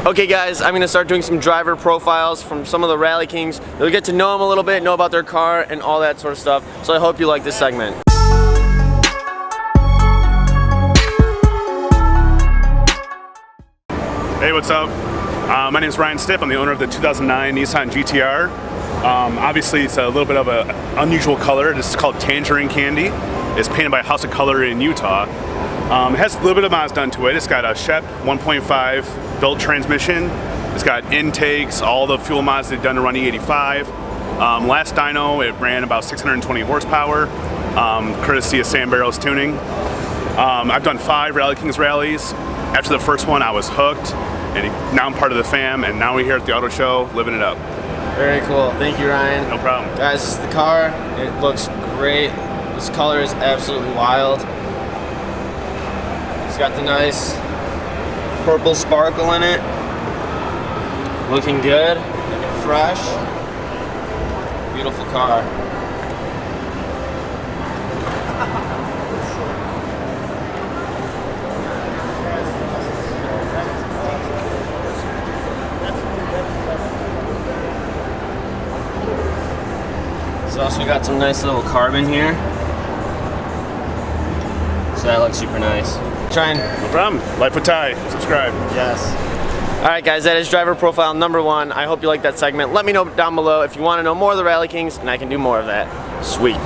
Okay guys, I'm going to start doing some driver profiles from some of the Rally Kings. You'll get to know them a little bit, know about their car and all that sort of stuff. So I hope you like this segment. Hey, what's up? My name is Ryan Stipp. I'm the owner of the 2009 Nissan GTR. Obviously, it's a little bit of an unusual color. This is called Tangerine Candy. It's painted by House of Color in Utah. It has a little bit of mods done to it. It's got a Shep 1.5 built transmission. It's got intakes, all the fuel mods they've done to run E85. Last dyno, it ran about 620 horsepower, courtesy of Sam Barrow's tuning. I've done 5 Rally Kings rallies. After the first one, I was hooked, and now I'm part of the fam, and now we're here at the auto show, living it up. Very cool. Thank you, Ryan. No problem. Guys, this is the car. It looks great. This color is absolutely wild. It's got the nice purple sparkle in it. Looking good, fresh, beautiful car. It's also got some nice little carbon here. So that looks super nice. Trying. No problem. Life with Ty. Subscribe. Yes. Alright guys, that is driver profile number 1. I hope you like that segment. Let me know down below if you want to know more of the Rally Kings, and I can do more of that. Sweet.